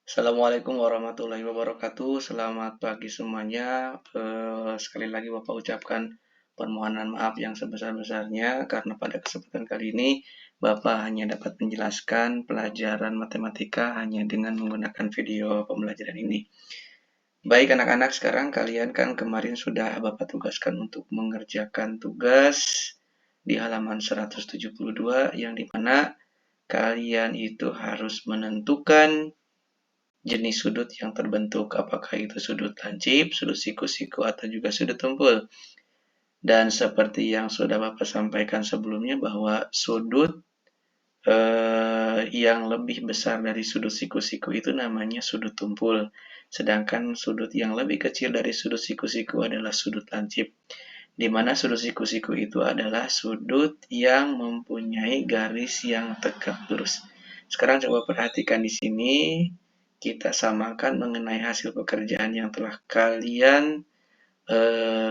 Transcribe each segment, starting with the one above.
Assalamualaikum warahmatullahi wabarakatuh. Selamat pagi semuanya. Sekali lagi Bapak ucapkan permohonan maaf yang sebesar-besarnya karena pada kesempatan kali ini Bapak hanya dapat menjelaskan pelajaran matematika hanya dengan menggunakan video pembelajaran ini. Baik anak-anak, sekarang kalian kan kemarin sudah Bapak tugaskan untuk mengerjakan tugas di halaman 172 yang dimana kalian itu harus menentukan jenis sudut yang terbentuk, apakah itu sudut lancip, sudut siku-siku, atau juga sudut tumpul. Dan seperti yang sudah Bapak sampaikan sebelumnya bahwa sudut yang lebih besar dari sudut siku-siku itu namanya sudut tumpul. Sedangkan sudut yang lebih kecil dari sudut siku-siku adalah sudut lancip. Di mana sudut siku-siku itu adalah sudut yang mempunyai garis yang tegak lurus. Sekarang coba perhatikan di sini, kita samakan mengenai hasil pekerjaan yang telah kalian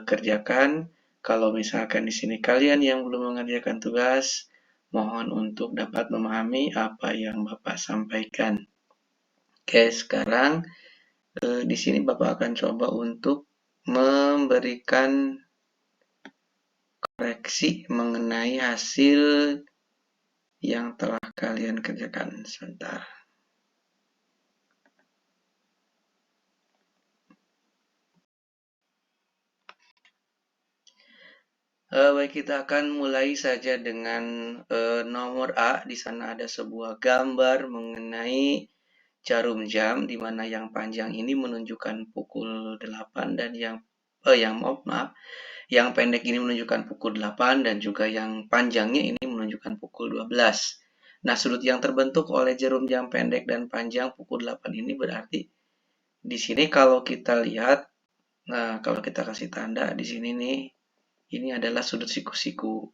kerjakan. Kalau misalkan di sini kalian yang belum mengerjakan tugas, mohon untuk dapat memahami apa yang Bapak sampaikan. Oke, sekarang di sini Bapak akan coba untuk memberikan koreksi mengenai hasil yang telah kalian kerjakan. Sebentar. Baik, kita akan mulai saja dengan nomor A. Di sana ada sebuah gambar mengenai jarum jam, di mana yang panjang ini menunjukkan pukul 8 dan yang pendek ini menunjukkan pukul 8 dan juga yang panjangnya ini menunjukkan pukul 12. Nah, sudut yang terbentuk oleh jarum jam pendek dan panjang pukul 8 ini berarti di sini kalau kita lihat, nah kalau kita kasih tanda di sini nih, ini adalah sudut siku-siku.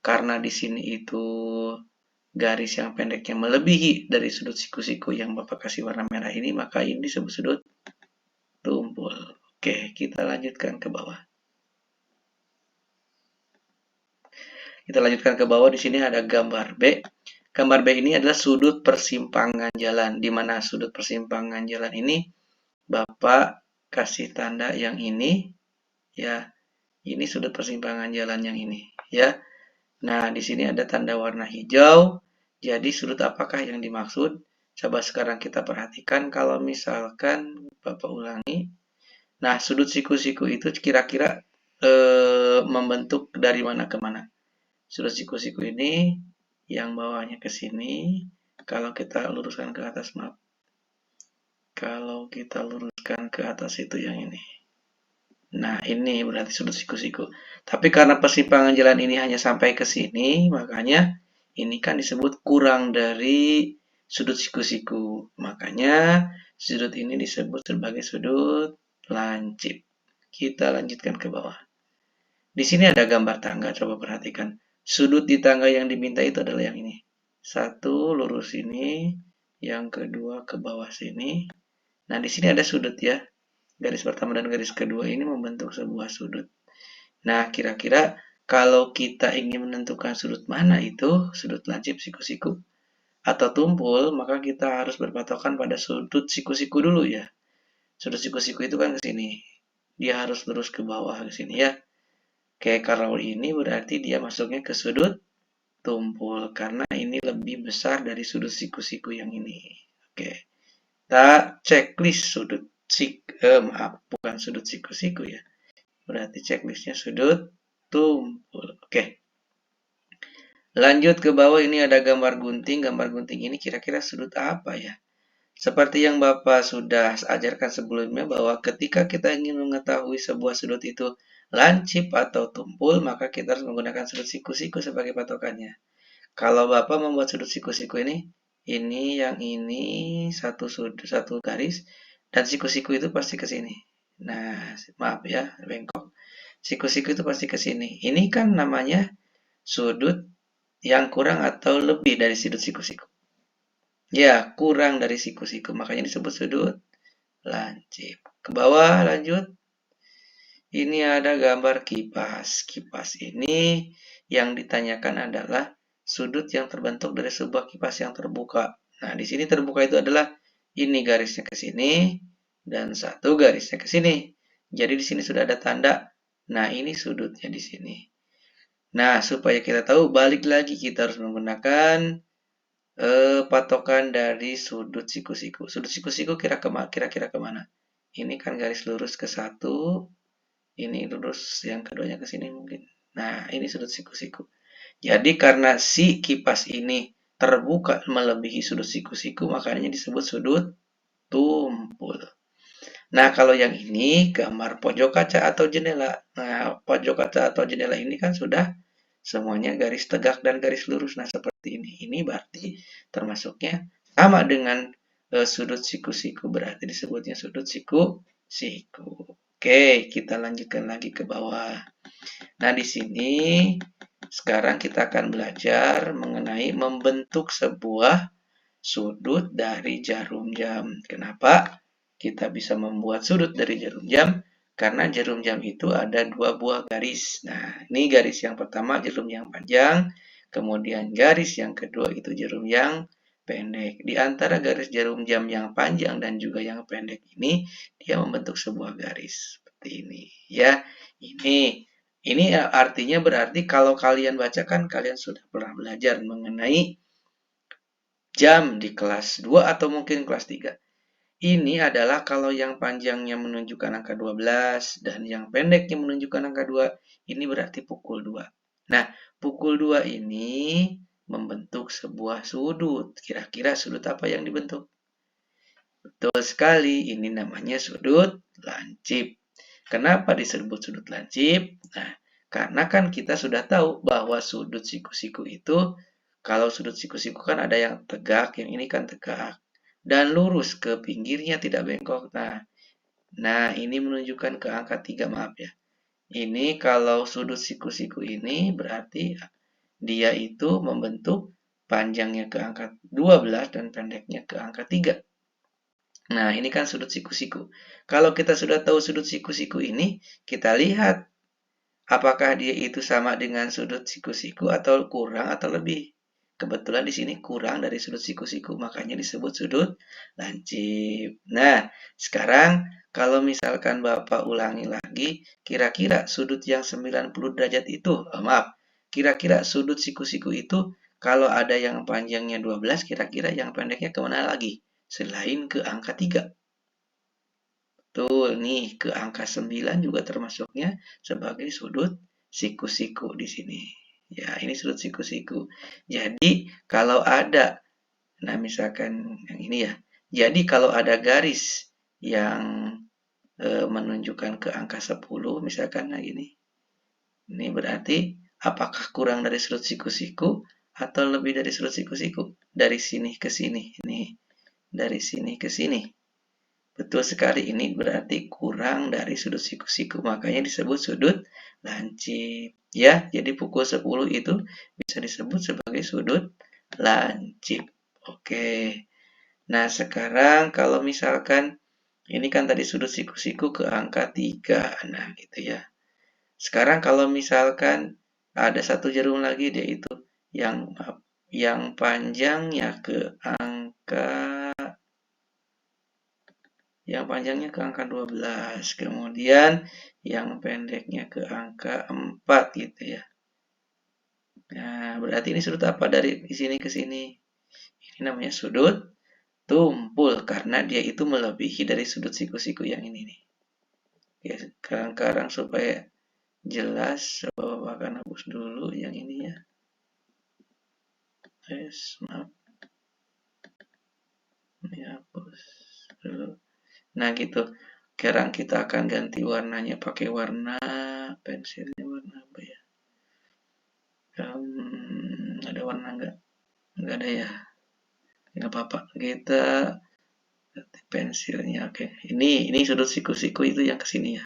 Karena di sini itu garis yang pendeknya melebihi dari sudut siku-siku yang Bapak kasih warna merah ini, maka ini disebut sudut tumpul. Oke, kita lanjutkan ke bawah. Kita lanjutkan ke bawah, di sini ada gambar B. Gambar B ini adalah sudut persimpangan jalan, di mana sudut persimpangan jalan ini Bapak kasih tanda yang ini, ya. Ini sudut persimpangan jalan yang ini, ya. Nah, di sini ada tanda warna hijau. Jadi sudut apakah yang dimaksud? Coba sekarang kita perhatikan kalau misalkan Bapak ulangi. Nah, sudut siku-siku itu kira-kira membentuk dari mana ke mana? Sudut siku-siku ini yang bawahnya ke sini. Kalau kita luruskan ke atas, maaf. Kalau kita luruskan ke atas itu yang ini. Nah, ini berarti sudut siku-siku. Tapi karena persimpangan jalan ini hanya sampai ke sini, makanya ini kan disebut kurang dari sudut siku-siku. Makanya sudut ini disebut sebagai sudut lancip. Kita lanjutkan ke bawah. Di sini ada gambar tangga, coba perhatikan. Sudut di tangga yang diminta itu adalah yang ini. Satu lurus ini, yang kedua ke bawah sini. Nah, di sini ada sudut ya. Garis pertama dan garis kedua ini membentuk sebuah sudut. Nah, kira-kira kalau kita ingin menentukan sudut mana itu, sudut lancip, siku-siku, atau tumpul, maka kita harus berpatokan pada sudut siku-siku dulu ya. Sudut siku-siku itu kan ke sini. Dia harus lurus ke bawah ke sini ya. Oke, kalau ini berarti dia masuknya ke sudut tumpul karena ini lebih besar dari sudut siku-siku yang ini. Oke. Kita checklist sudut maaf, bukan sudut siku-siku ya. Berarti checklistnya sudut tumpul. Oke. Lanjut ke bawah, ini ada gambar gunting. Gambar gunting ini kira-kira sudut apa ya? Seperti yang Bapak sudah ajarkan sebelumnya bahwa ketika kita ingin mengetahui sebuah sudut itu lancip atau tumpul, maka kita harus menggunakan sudut siku-siku sebagai patokannya. Kalau Bapak membuat sudut siku-siku ini yang ini satu garis dan siku-siku itu pasti ke sini. Nah, maaf ya, bengkok. Siku-siku itu pasti ke sini. Ini kan namanya sudut yang kurang atau lebih dari sudut siku-siku. Ya, kurang dari siku-siku, makanya disebut sudut lancip. Ke bawah lanjut. Ini ada gambar kipas. Kipas ini yang ditanyakan adalah sudut yang terbentuk dari sebuah kipas yang terbuka. Nah, di sini terbuka itu adalah Ini garisnya ke sini dan satu garisnya ke sini. Jadi di sini sudah ada tanda. Nah, ini sudutnya di sini. Nah, supaya kita tahu, balik lagi kita harus menggunakan patokan dari sudut siku-siku. Sudut siku-siku kira-kira kemana? Ini kan garis lurus ke satu, ini lurus yang keduanya ke sini mungkin. Nah, ini sudut siku-siku. Jadi karena si kipas ini terbuka melebihi sudut siku-siku, makanya disebut sudut tumpul. Nah, kalau yang ini gambar pojok kaca atau jendela. Nah, pojok kaca atau jendela ini kan sudah semuanya garis tegak dan garis lurus. Nah, seperti ini. Ini berarti termasuknya sama dengan sudut siku-siku. Berarti disebutnya sudut siku-siku. Oke, kita lanjutkan lagi ke bawah. Nah, di sini sekarang kita akan belajar mengenai membentuk sebuah sudut dari jarum jam. Kenapa kita bisa membuat sudut dari jarum jam? Karena jarum jam itu ada dua buah garis. Nah, ini garis yang pertama jarum yang panjang, kemudian garis yang kedua itu jarum yang pendek. Di antara garis jarum jam yang panjang dan juga yang pendek ini, dia membentuk sebuah garis seperti ini. Ya, ini artinya berarti kalau kalian bacakan, kalian sudah pernah belajar mengenai jam di kelas 2 atau mungkin kelas 3. Ini adalah kalau yang panjangnya menunjukkan angka 12 dan yang pendeknya menunjukkan angka 2, ini berarti pukul 2. Nah, pukul 2 ini membentuk sebuah sudut. Kira-kira sudut apa yang dibentuk? Betul sekali, ini namanya sudut lancip. Kenapa disebut sudut lancip? Nah, karena kan kita sudah tahu bahwa sudut siku-siku itu, kalau sudut siku-siku kan ada yang tegak, yang ini kan tegak. Dan lurus ke pinggirnya tidak bengkok. Nah, ini menunjukkan ke angka 3, maaf ya. Ini kalau sudut siku-siku ini berarti dia itu membentuk panjangnya ke angka 12 dan pendeknya ke angka 3. Nah, ini kan sudut siku-siku. Kalau kita sudah tahu sudut siku-siku ini, kita lihat apakah dia itu sama dengan sudut siku-siku atau kurang atau lebih. Kebetulan di sini kurang dari sudut siku-siku, makanya disebut sudut lancip. Nah, sekarang kalau misalkan Bapak ulangi lagi, kira-kira sudut yang 90 derajat itu, maaf, kira-kira sudut siku-siku itu kalau ada yang panjangnya 12, kira-kira yang pendeknya kemana lagi? Selain ke angka 3. Betul, nih ke angka 9 juga termasuknya sebagai sudut siku-siku di sini. Ya, ini sudut siku-siku. Jadi, kalau ada, nah misalkan yang ini ya. Jadi, kalau ada garis yang menunjukkan ke angka 10, misalkan nah gini. Ini berarti apakah kurang dari sudut siku-siku atau lebih dari sudut siku-siku? Dari sini ke sini. Ini dari sini ke sini. Betul sekali, ini berarti kurang dari sudut siku-siku, makanya disebut sudut lancip. Ya, jadi pukul 10 itu bisa disebut sebagai sudut lancip. Oke. Nah, sekarang kalau misalkan ini kan tadi sudut siku-siku ke angka 3. Nah, gitu ya. Sekarang kalau misalkan ada satu jarum lagi, dia itu yang panjangnya ke angka yang panjangnya ke angka 12, kemudian yang pendeknya ke angka 4 gitu ya. Nah, berarti ini sudut apa dari sini ke sini? Ini namanya sudut tumpul karena dia itu melebihi dari sudut siku-siku yang ini nih. Oke, sekarang supaya jelas, Bapak akan hapus dulu yang ini ya. Maaf. Ini hapus dulu. Nah, gitu. Sekarang kita akan ganti warnanya pakai warna pensilnya warna apa ya? Ada warna enggak? Enggak ada ya. Enggak apa-apa. Kita ganti pensilnya. Oke. Ini sudut siku-siku itu yang kesini ya.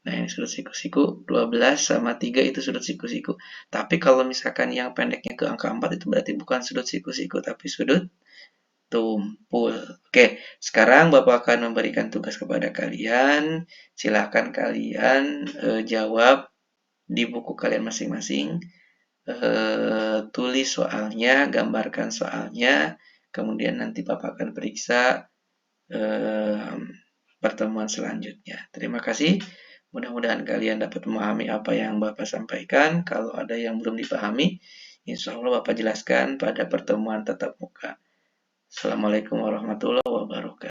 Nah, ini sudut siku-siku 12 sama 3 itu sudut siku-siku. Tapi kalau misalkan yang pendeknya ke angka 4 itu berarti bukan sudut siku-siku tapi sudut tumpul. Oke, sekarang Bapak akan memberikan tugas kepada kalian. Silahkan kalian jawab di buku kalian masing-masing. Tulis soalnya, gambarkan soalnya, kemudian nanti Bapak akan periksa pertemuan selanjutnya. Terima kasih. Mudah-mudahan kalian dapat memahami apa yang Bapak sampaikan. Kalau ada yang belum dipahami, insya Allah Bapak jelaskan pada pertemuan tatap muka. Assalamualaikum warahmatullahi wabarakatuh.